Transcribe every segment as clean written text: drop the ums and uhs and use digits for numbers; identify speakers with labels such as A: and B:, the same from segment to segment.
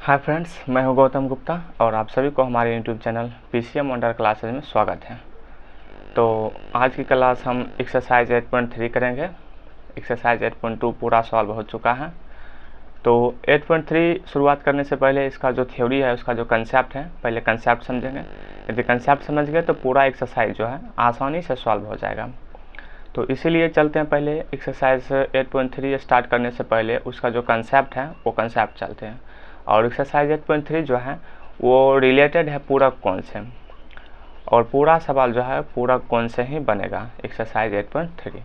A: Hi friends, मैं हूं गौतम गुप्ता और आप सभी को हमारे YouTube channel PCM wonder classes में स्वागत है। तो आज की क्लास हम एक्सरसाइज 8.3 करेंगे। एक्सरसाइज 8.2 पूरा सॉल्व हो चुका है। तो 8.3 शुरुआत करने से पहले इसका जो थ्योरी है, उसका जो कंसेप्ट है, पहले कंसेप्ट समझेंगे। यदि कंसेप्ट समझ गए तो पूरा एक्सरसाइज जो है आसानी से सॉल्व हो जाएगा। तो इसीलिए चलते हैं, पहले एक्सरसाइज 8.3 स्टार्ट करने से पहले उसका जो कंसेप्ट है वो कंसेप्ट चलते हैं। और एक्सरसाइज 8.3 जो है वो रिलेटेड है पूरक कोण से, और पूरा सवाल जो है पूरक कोण से ही बनेगा एक्सरसाइज 8.3।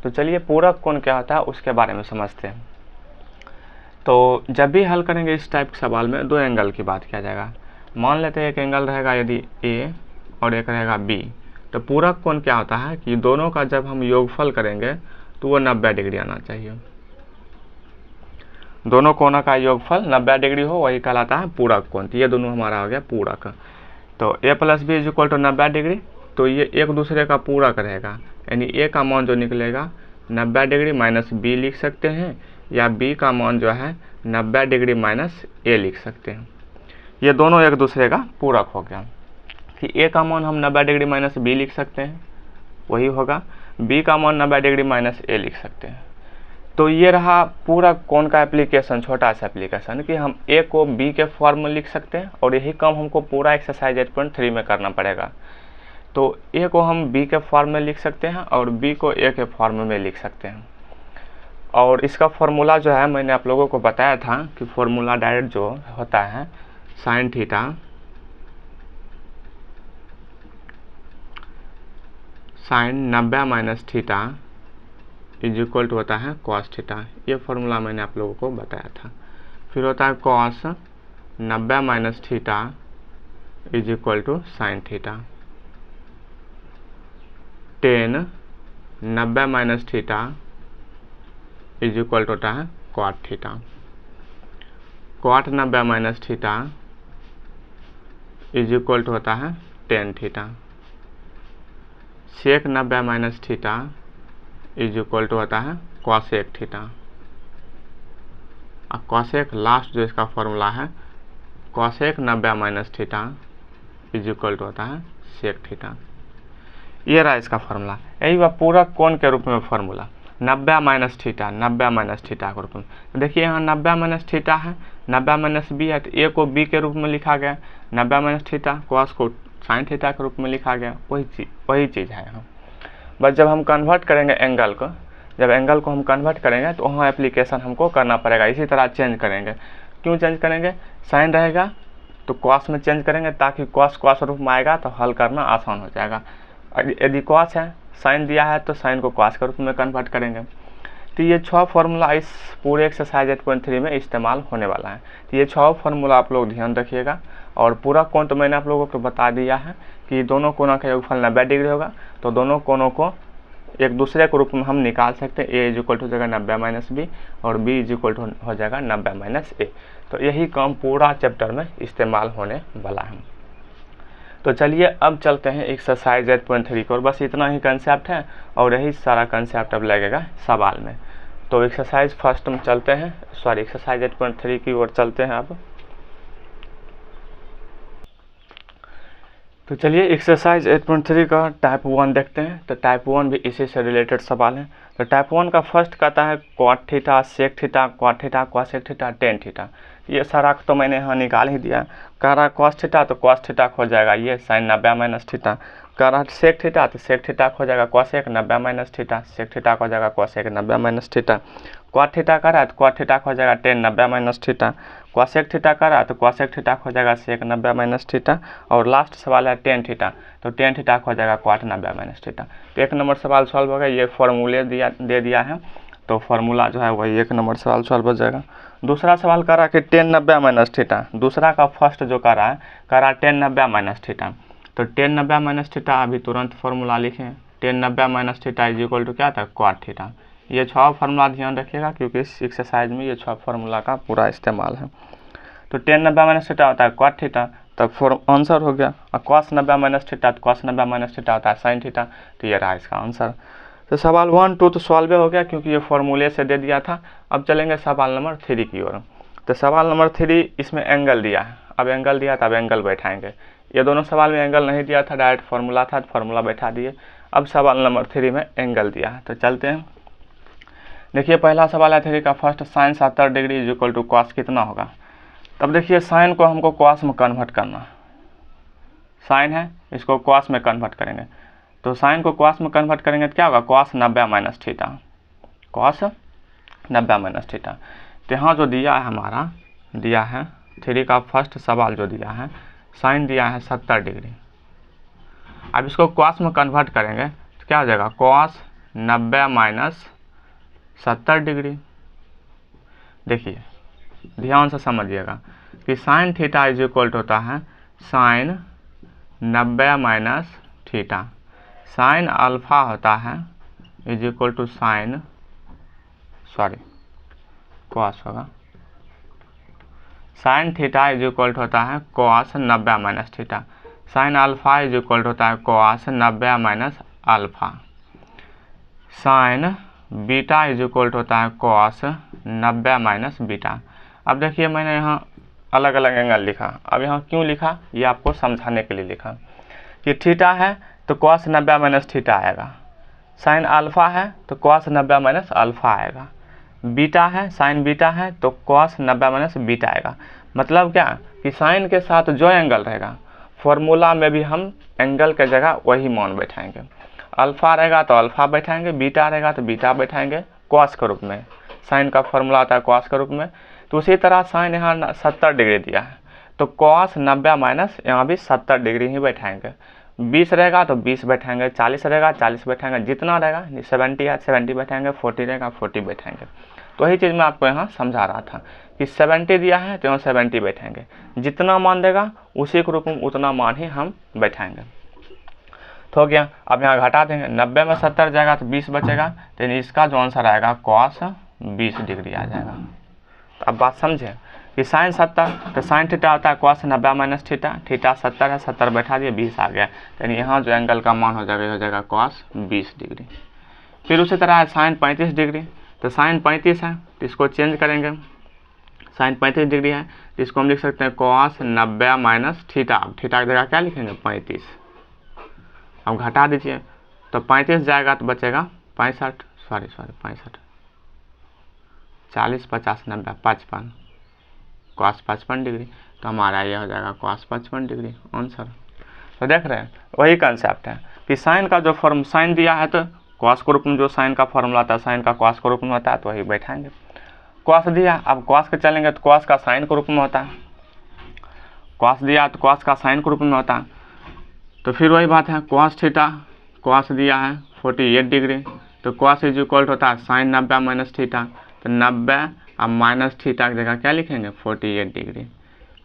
A: तो चलिए पूरक कोण क्या होता है उसके बारे में समझते हैं। तो जब भी हल करेंगे इस टाइप के सवाल में दो एंगल की बात किया जाएगा। मान लेते हैं एक एंगल रहेगा यदि ए और एक रहेगा बी। तो पूरक कोण क्या होता है कि दोनों का जब हम योगफल करेंगे तो वो 90 डिग्री आना चाहिए। दोनों कोणों का योगफल 90 डिग्री हो, वही कहलाता है पूरक कोण। तो ये दोनों हमारा हो गया पूरक। तो a plus B is equal to 90 degree, तो ये एक दूसरे का पूरक रहेगा, यानी a का मान जो निकलेगा 90 डिग्री माइनस b लिख सकते हैं, या b का मान जो है 90 डिग्री माइनस a लिख सकते हैं। ये दोनों एक दूसरे का पूरक हो गया। कि a का मान हम 90 डिग्री माइनस b लिख सकते हैं, वही होगा। b का मान 90 डिग्री माइनस a लिख सकते हैं। तो ये रहा पूरक कोण का एप्लीकेशन, छोटा सा एप्लीकेशन कि हम a को b के फॉर्म में लिख सकते हैं, और यही काम हमको पूरा एक्सरसाइज 8.3 में करना पड़ेगा। तो a को हम b के फॉर्म में लिख सकते हैं और b को a के फॉर्म में लिख सकते हैं। और इसका फॉर्मूला जो है मैंने आप लोगों को बताया था कि फॉर्मूला डायरेक्ट जो होता है sine theta sine 90 minus theta is equal to होता है कॉस थीटा। ये फॉर्मूला मैंने आप लोगों को बताया था। फिर होता है cos 90 minus theta is equal to sine theta. Tan 90 minus theta is equal to होता है cot theta. Cot 90 minus theta is equal to होता है tan theta. Sec 90 minus theta is equal to होता है कॉसेक थीटा। और cosec last जो इसका formula है cosec 90 minus theta is equal to होता है सेक थीटा। ये रहा इसका फॉर्मूला। यही वह पूरक कोण के रूप में formula 90 minus theta, 90 minus theta के रूप में। तो देखिए यहाँ 90 माइनस थीटा है, 90 माइनस बी है, तो ए को बी के रूप में लिखा गया, 90 माइनस थीटा कॉस को साइन थीटा के रूप में लिखा गया। वही चीज़ है यहाँ। बस जब हम कन्वर्ट करेंगे एंगल को, जब एंगल को हम कन्वर्ट करेंगे तो वहाँ एप्लीकेशन हमको करना पड़ेगा। इसी तरह चेंज करेंगे। क्यों चेंज करेंगे? साइन रहेगा तो कॉस में चेंज करेंगे, ताकि कॉस रूप में आएगा तो हल करना आसान हो जाएगा। यदि कॉस है, साइन दिया है, तो साइन को कॉस के रूप में कन्वर्ट करेंगे। तो ये 6 फार्मूला इस पूरे एक्सरसाइज 8.3 में इस्तेमाल होने वाला है। तो ये 6 फार्मूला आप लोग ध्यान रखिएगा। और पूरा कोण तो मैंने आप लोगों को बता दिया है कि दोनों कोणों का योगफल 90 डिग्री होगा। तो दोनों कोणों को एक दूसरे के रूप में हम निकाल सकते हैं। ए इज इक्वल टू हो जाएगा 90 माइनस बी, और बी इज इक्वल टू हो जाएगा 90 माइनस ए। तो यही काम पूरा चैप्टर में इस्तेमाल होने वाला है। तो चलिए अब चलते हैं एक्सरसाइज 8.3 को, और बस इतना ही कंसेप्ट है और यही सारा कंसेप्ट अब लगेगा सवाल में। तो एक्सरसाइज फर्स्ट में चलते हैं, एक्सरसाइज 8.3 की ओर चलते हैं अब। तो चलिए एक्सरसाइज 8.3 का टाइप 1 देखते हैं। तो टाइप 1 भी इसी से रिलेटेड सवाल है। तो टाइप 1 का फर्स्ट कहता है cot theta sec theta cot theta cosec theta tan theta. ये सारा तो मैंने यहाँ निकाल ही दिया। कह रहा कॉस थीटा तो कॉस थीटा हो जाएगा ये साइन 90 माइनस थीटा। कह रहा सेक थीटा तो सेक थीटा हो जाएगा cosec 90 minus theta, sec theta हो जाएगा cosec 90 minus theta. Cot theta कर रहा है तो कॉट थीटा हो जाएगा tan 90 minus theta. Cosec theta कर रहा है तो कॉसेक थीटा हो जाएगा सेक 90 माइनस थीटा। और लास्ट सवाल है टेन थीटा, तो टेन थीटा हो जाएगा कॉट 90 माइनस थीटा। तो 1 नंबर सवाल सॉल्व हो गया। ये फॉर्मूले दे दिया है, तो फॉर्मूला जो है वही 1 नंबर सवाल सॉल्व हो जाएगा। दूसरा सवाल कर रहा है कि टेन 90 माइनस थीटा। दूसरा का फर्स्ट जो कर रहा है टेन 90 माइनस थीटा। तो टेन 90 माइनस थीटा अभी तुरंत फॉर्मूला लिखें। Tan 90 minus theta is equal to क्या था कॉट थीटा। ये 6 फार्मूला ध्यान रखिएगा, क्योंकि इस एक्सरसाइज में ये 6 फार्मूला का पूरा इस्तेमाल है। तो टेन 90 माइनस थीटा होता है कॉट थीटा, तब आंसर हो गया। और कॉस 90 माइनस थीटा तो कॉस 90 माइनस थीटा होता है साइन थीटा। तो ये रहा इसका आंसर। तो सवाल 1, 2 तो सॉल्व हो गया, क्योंकि ये फॉर्मूले से दे दिया था। अब चलेंगे सवाल नंबर 3 की ओर। तो सवाल नंबर 3 इसमें एंगल दिया है, अब एंगल दिया था, अब एंगल बैठाएंगे। ये दोनों सवाल में एंगल नहीं दिया था, डायरेक्ट फार्मूला था तो फार्मूला बैठा दिए। अब सवाल नंबर 3 में एंगल दिया है, तो चलते हैं। देखिए पहला सवाल है 3 का first, sine 70 degree is equal to cos कितना होगा। तब देखिए साइन को हमको कॉस में कन्वर्ट करना, साइन है इसको कॉस में कन्वर्ट करेंगे, तो साइन को कॉस में कन्वर्ट करेंगे तो क्या होगा, cos 90 minus theta, cos 90 minus theta. तो यहाँ जो दिया है हमारा, दिया है 3 का फर्स्ट सवाल जो दिया है, साइन दिया है 70 डिग्री। अब इसको कॉस में कन्वर्ट करेंगे तो क्या हो जाएगा, कॉस 90 माइनस 70 डिग्री। देखिए ध्यान से समझिएगा कि sine theta is equal to होता है sine 90 minus theta, sine alpha होता है is equal to sine, sorry cos होगा, sine theta is equal to होता है cos 90 minus theta, sine alpha is equal to होता है cos 90 minus alpha, sine beta is equal to होता है cos 90 minus beta. अब देखिए मैंने यहाँ अलग अलग एंगल लिखा, अब यहाँ क्यों लिखा, ये आपको समझाने के लिए लिखा कि थीटा है तो कॉस 90 माइनस थीटा आएगा, साइन अल्फा है तो कॉस 90 माइनस अल्फा आएगा, बीटा है साइन बीटा है तो कॉस 90 माइनस बीटा आएगा। मतलब क्या कि साइन के साथ जो एंगल रहेगा फॉर्मूला में भी हम एंगल के जगह वही मान बैठाएंगे, अल्फा रहेगा तो अल्फा बैठाएंगे, बीटा रहेगा तो बीटा बैठाएंगे कॉस के रूप में, साइन का फॉर्मूला आता है कॉस के रूप में। तो उसी तरह साइन यहाँ 70 डिग्री दिया है तो कॉस 90 माइनस यहाँ भी 70 डिग्री ही बैठाएंगे, 20 रहेगा तो 20 बैठाएंगे, 40 रहेगा 40 बैठाएंगे, जितना रहेगा 70 है 70 बैठाएंगे, 40 रहेगा 40 बैठाएंगे। तो वही चीज़ मैं आपको यहाँ समझा रहा था कि 70 दिया है तो यहाँ 70 बैठाएंगे, जितना मान देगा उसी के रूप में उतना मान ही हम बैठाएंगे। तो हो गया, अब यहाँ घटा देंगे, 90 में 70 जाएगा तो 20 बचेगा, तो इसका जो आंसर आएगा कॉस 20 डिग्री आ जाएगा। तो अब बात समझे कि साइन 70 तो साइन थीटा होता है कॉस 90 माइनस थीटा, थीटा 70 है 70 बैठा दिए 20 आ गया, यानी यहाँ जो एंगल का मान हो जाएगा कॉस 20 डिग्री। फिर उसी तरह है साइन 35 डिग्री, तो साइन 35 है तो इसको चेंज करेंगे, साइन 35 डिग्री है तो इसको हम लिख सकते हैं कॉस 90 माइनस थीटा, अब थीटा की जगह क्या लिखेंगे 35, अब घटा दीजिए तो 35 जाएगा तो बचेगा 65, सॉरी 65, 40 50 90 55, कॉस 55 डिग्री, तो हमारा यह हो जाएगा कॉस 55 डिग्री आंसर। तो देख रहे हैं वही कंसेप्ट है कि साइन का जो फॉर्म साइन दिया है तो कॉस के रूप में जो साइन का फॉर्मूला आता है साइन का कॉस के रूप में होता है तो वही बैठाएंगे। कॉस दिया, अब कॉस के चलेंगे तो कॉस का साइन के रूप में होता है, कॉस दिया तो कॉस का साइन के रूप में होता है। तो फिर वही बात है कॉस थीटा, कॉस दिया है 48 डिग्री तो कॉस इज इक्वल होता है साइन 90 माइनस थीटा, तो 90 अब माइनस थीटा की जगह क्या लिखेंगे 48 डिग्री।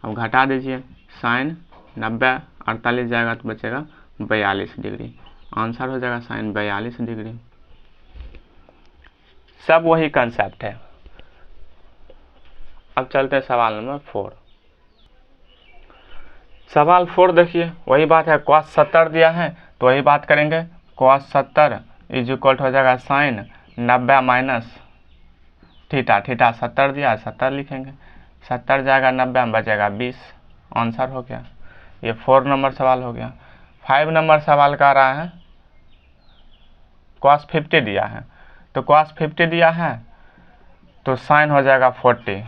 A: अब घटा दीजिए साइन 90 48 जाएगा तो बचेगा 42 डिग्री, आंसर हो जाएगा साइन 42 डिग्री। सब वही कंसेप्ट है। अब चलते हैं सवाल नंबर 4। सवाल 4 देखिए वही बात है, कॉस 70 दिया है तो वही बात करेंगे, कॉस 70 इज इक्वल हो जाएगा साइन 90 माइनस थीटा, थीटा 70 दिया है 70 लिखेंगे, 70 जाएगा 90 में बचेगा 20, आंसर हो गया। ये 4 नंबर सवाल हो गया। 5 नंबर सवाल का रहा है कॉस 50 दिया है, तो कॉस 50 दिया है तो साइन हो जाएगा 40,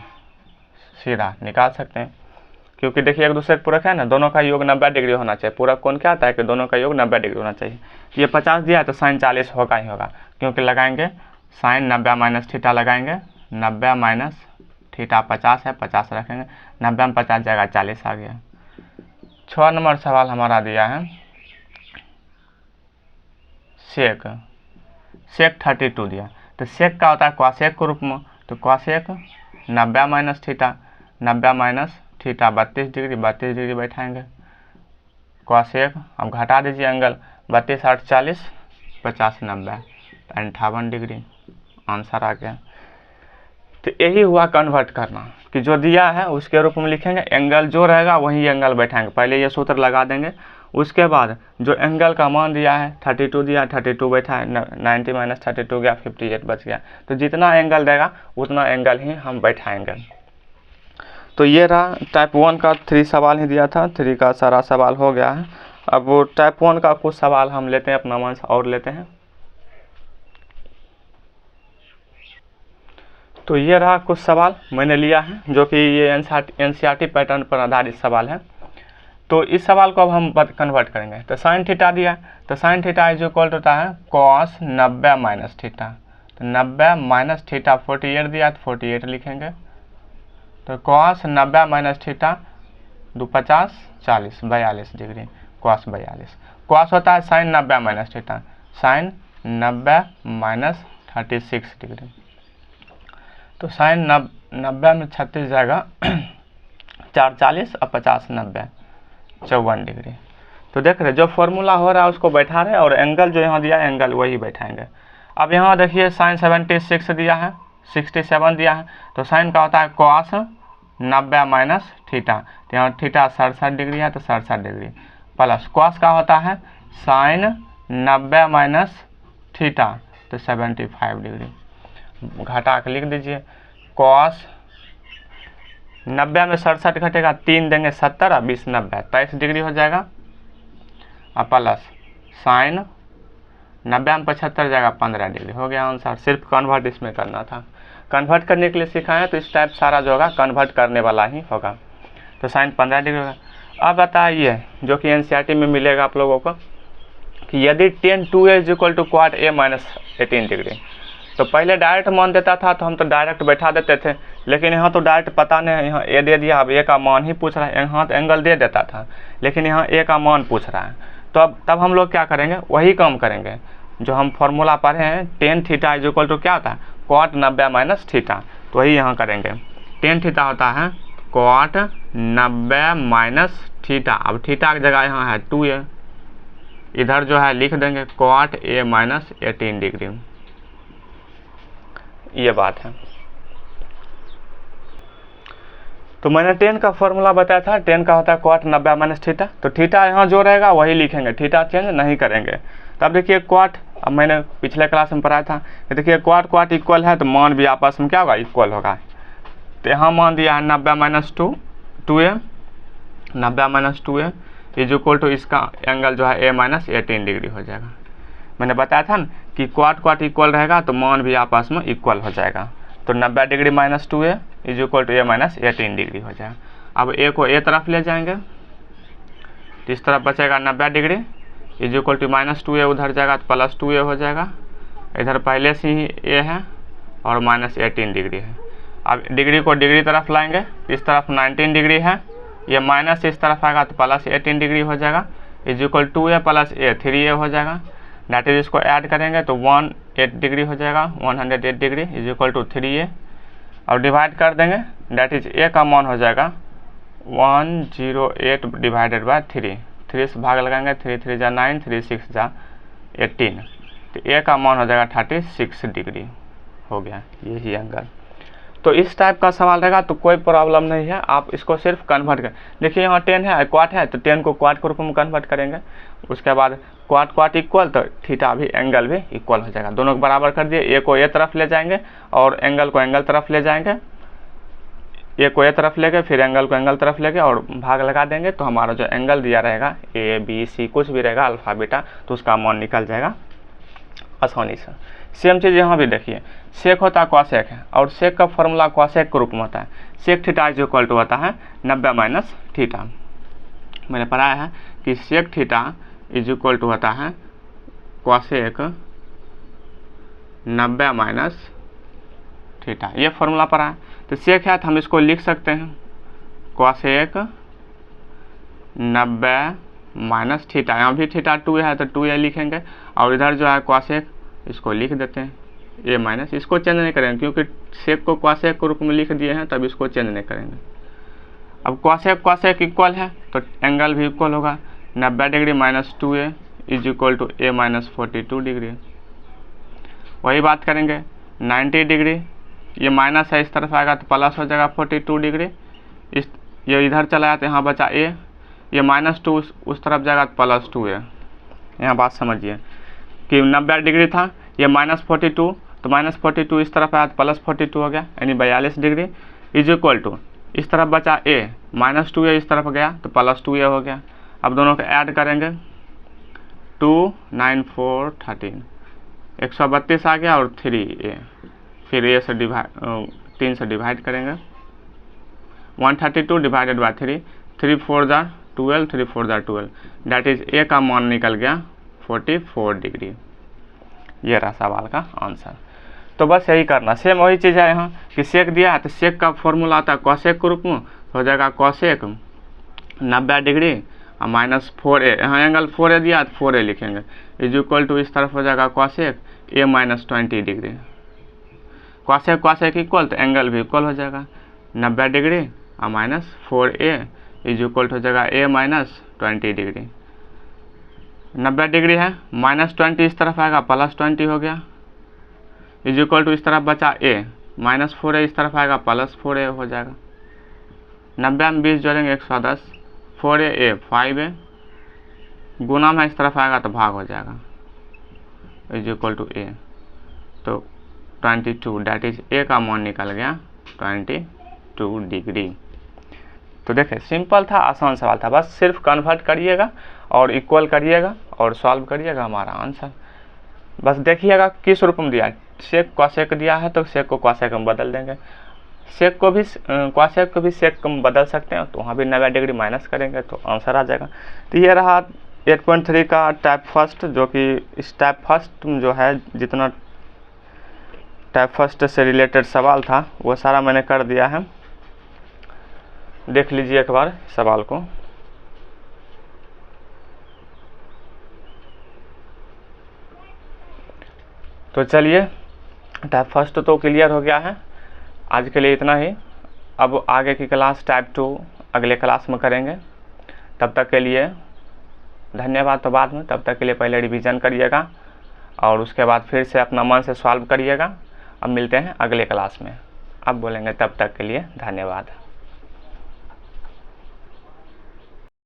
A: सीधा निकाल सकते हैं क्योंकि देखिए एक दूसरे के पूरक है ना, दोनों का योग 90 डिग्री होना चाहिए। पूरक कौन क्या आता है कि दोनों का योग 90 डिग्री होना चाहिए। ये 50 दिया है तो साइन 40 होगा ही होगा, क्योंकि लगाएंगे साइन 90 माइनस थीटा लगाएंगे, 90 माइनस थीटा 50 है 50 रखेंगे, 90 में 50 जाएगा 40 आ गया। 6 नंबर सवाल हमारा दिया है सेक, सेक 32 दिया, तो सेक का होता है कॉसेक के रूप में, तो cosec 90 minus theta, 90 minus theta 32 degree, 32 degree बैठाएंगे, कॉसेक अब घटा दीजिए एंगल 32 8 40 50 90 58 डिग्री, आंसर आ गया। तो यही हुआ कन्वर्ट करना कि जो दिया है उसके रूप में लिखेंगे, एंगल जो रहेगा वही एंगल बैठाएंगे। पहले ये सूत्र लगा देंगे, उसके बाद जो एंगल का मान दिया है 32 दिया 32 बैठा है, 90 माइनस 32 गया 58 बच गया, तो जितना एंगल देगा उतना एंगल ही हम बैठाएंगे। तो ये रहा टाइप 1 का 3 सवाल ही दिया था, 3 का सारा सवाल हो गया है। अब वो टाइप 1 का कुछ सवाल हम लेते हैं, अपना मन से और लेते हैं। तो ये रहा कुछ सवाल मैंने लिया है जो कि ये एनसीईआरटी पैटर्न पर आधारित सवाल है। तो इस सवाल को अब हम कन्वर्ट करेंगे। तो साइन थीटा दिया, तो sine theta is equal to होता है कॉस 90 माइनस थीटा। तो 90 माइनस थीटा 48 दिया तो 48 लिखेंगे। तो cos 90 minus theta 2 50 40 42 degree, cos 42। Cos होता है sine 90 minus theta, sine 90 minus 36 degree. तो साइन 90 में 36 जाएगा 4 40 और 50 90 54 डिग्री। तो देख रहे जो फॉर्मूला हो रहा है उसको बैठा रहे और एंगल जो यहाँ दिया है एंगल वही बैठाएंगे। अब यहाँ देखिए साइन 76 दिया है, 67 दिया है। तो साइन का होता है कॉस 90 माइनस थीटा, तो यहाँ थीटा 67 डिग्री है तो 67 डिग्री, प्लस कॉस का होता है साइन 90 माइनस थीटा तो 75 डिग्री। घटा के लिख दीजिए कॉस 90 में 67 घटेगा 3 देंगे 70 और 20 90 23 डिग्री हो जाएगा, और प्लस साइन 90 में 75 जाएगा 15 डिग्री। हो गया आंसर। सिर्फ कन्वर्ट इसमें करना था, कन्वर्ट करने के लिए सिखाया तो इस टाइप सारा जो होगा कन्वर्ट करने वाला ही होगा। तो साइन 15 डिग्री होगा। अब बताइए जो कि एनसीईआरटी में मिलेगा आप लोगों को कि यदि tan 2a is equal to cot a minus 18 degree. तो पहले डायरेक्ट मान देता था तो हम तो डायरेक्ट बैठा देते थे, लेकिन यहाँ तो डायरेक्ट पता नहीं है, यहाँ ए दे दिया, अब ए का मान ही पूछ रहा है। यहाँ तो एंगल दे देता था लेकिन यहाँ ए का मान पूछ रहा है। तो अब तब हम लोग क्या करेंगे, वही काम करेंगे जो हम फॉर्मूला पढ़े हैं, tan theta is equal to क्या होता है कॉट 90 माइनस थीटा। तो वही यहाँ करेंगे। टेन थीटा होता है कॉट 90 माइनस थीटा। अब थीटा की जगह यहाँ है 2a, इधर जो है लिख देंगे कॉट a माइनस 18 डिग्री। ये बात है। तो मैंने टेन का फॉर्मूला बताया था, टेन का होता है क्वाट 90 माइनस थीटा। तो थीटा यहाँ जो रहेगा वही लिखेंगे, थीटा चेंज नहीं करेंगे। तब देखिए क्वाट, अब मैंने पिछले क्लास में पढ़ाया था, देखिए क्वाट क्वाट इक्वल है तो मान भी आपस में क्या होगा इक्वल होगा। तो यहाँ मान दिया है 90 minus 2a, 90 minus 2a is equal to इसका एंगल जो है a माइनस 18 डिग्री हो जाएगा। मैंने बताया था ना कि क्वाट क्वाट इक्वल रहेगा तो मान भी आपस में इक्वल हो जाएगा। तो 90 degree minus 2a is equal to a minus 18 degree हो जाएगा। अब a को a तरफ ले जाएंगे तो इस तरफ बचेगा 90 degree is equal to minus 2a, उधर जाएगा तो प्लस 2a हो जाएगा। इधर पहले से ही a है और माइनस 18 डिग्री है। अब डिग्री को डिग्री तरफ लाएंगे, इस तरफ 19 डिग्री है, ये माइनस इस तरफ आएगा तो प्लस 18 डिग्री हो जाएगा is equal 2a plus a 3a हो जाएगा। डेट इज इसको ऐड करेंगे तो 108 डिग्री हो जाएगा, 108 degree is equal to 3a। और डिवाइड कर देंगे, डेट इज a का मान हो जाएगा 108 डिवाइडेड बाय 3, 3 से भाग लगाएंगे, 3 3 जा 9, 3 6 जा 18, तो a का मान हो जाएगा 36 डिग्री हो गया यही एंगल। तो इस टाइप का सवाल रहेगा तो कोई प्रॉब्लम नहीं है, आप इसको सिर्फ कन्वर्ट कर। देखिए यहाँ 10 है क्वाट है तो 10 को क्वाट के रूप में कन्वर्ट करेंगे, उसके बाद क्वाट क्वाट इक्वल तो थीटा भी एंगल भी इक्वल हो जाएगा। दोनों को बराबर कर दिए, ए को ए तरफ ले जाएंगे और एंगल को एंगल तरफ ले जाएंगे, ए को ए तरफ ले गए फिर एंगल को एंगल तरफ ले गए और भाग लगा देंगे। तो हमारा जो एंगल दिया रहेगा ए बी सी कुछ भी रहेगा अल्फा बीटा, तो उसका मान निकल जाएगा आसानी से। सेम चीज़ यहाँ भी देखिए, सेक होता है कॉसेक है और सेक का फॉर्मूला कॉसेक के रूप में होता है। Sec theta is equal to होता है 90 माइनस थीटा। मैंने पढ़ाया है कि sec theta is equal to होता है कॉसेक 90 माइनस थीटा, ये फॉर्मूला पढ़ा है। तो सेक है तो हम इसको लिख सकते हैं कॉसेक 90 माइनस थीटा, यहाँ भी थीटा 2 है तो 2a लिखेंगे और इधर जो है कॉसेक इसको लिख देते हैं a माइनस, इसको चेंज नहीं करेंगे क्योंकि सेक को कॉसेक के रूप में लिख दिए हैं, तब इसको चेंज नहीं करेंगे। अब कॉसेक कॉसेक इक्वल है तो एंगल भी इक्वल होगा, 90 degree minus 2a is equal to a minus 42 degree. वही बात करेंगे 90 डिग्री, ये माइनस है इस तरफ आएगा तो प्लस हो जाएगा 42 डिग्री, इस ये इधर चला जाता है यहाँ बचा a, ये माइनस 2 उस तरफ जाएगा तो प्लस 2a। यहाँ बात समझिए कि 90 डिग्री था, ये माइनस 42 तो माइनस 42 इस तरफ आया तो प्लस 42 हो गया यानी 42 डिग्री इज इक्वल टू इस तरफ बचा a, -2a इस तरफ गया तो +2a हो गया। अब दोनों को ऐड करेंगे, 2 9 4 13, 132 आ गया और 3a, फिर a से 3 से डिवाइड करेंगे, 132 डिवाइडेड बाय 3, 3 4 जा 12, 3 4 जा 12, डैट इज a का मान निकल गया 44 डिग्री। ये रहा सवाल का आंसर। तो बस यही करना, सेम वही चीज़ है यहाँ कि सेक दिया है तो सेक का फॉर्मूला आता है कॉसेक के रूप में, हो जाएगा कॉसेक 90 डिग्री और -4a, यहाँ एंगल 4a दिया है तो 4a लिखेंगे, इज इक्वल टू इस तरफ हो जाएगा cosec a -20 degree. Cosec cosec equal तो एंगल भी इक्वल हो जाएगा, 90 डिग्री और -4a इज इक्वल हो जाएगा a -20 डिग्री। 90 डिग्री है, -20 इस तरफ आएगा +20 हो गया, इज इक्वल टू इस तरफ बचा a, -4a इस तरफ आएगा +4a हो जाएगा। 90 में 20 जोड़ेंगे 110, 4a 5a, गुना में इस तरफ आएगा तो भाग हो जाएगा, इज इक्वल टू a, तो 22, डैट इज a का मान निकल गया 22 डिग्री। तो देखिए सिंपल था, आसान सवाल था, बस सिर्फ कन्वर्ट करिएगा और इक्वल करिएगा और सॉल्व करिएगा, हमारा आंसर। बस देखिएगा किस रूप में दिया है, सेक कॉसेक दिया है तो सेक को कॉसेक में बदल देंगे, सेक को भी कॉसेक को भी सेक में बदल सकते हैं, तो वहाँ भी 90 डिग्री माइनस करेंगे तो आंसर आ जाएगा। तो ये रहा 8.3 का टाइप फर्स्ट, जो कि इस टाइप फर्स्ट जो है जितना टाइप फर्स्ट से रिलेटेड सवाल था वो सारा मैंने कर दिया है, देख लीजिए एक बार सवाल को। तो चलिए टाइप फर्स्ट तो क्लियर हो गया है, आज के लिए इतना ही। अब आगे की क्लास टाइप 2 अगले क्लास में करेंगे, तब तक के लिए धन्यवाद। तो बाद में, तब तक के लिए पहले रिवीजन करिएगा और उसके बाद फिर से अपना मन से सॉल्व करिएगा। अब मिलते हैं अगले क्लास में, अब बोलेंगे, तब तक के लिए धन्यवाद।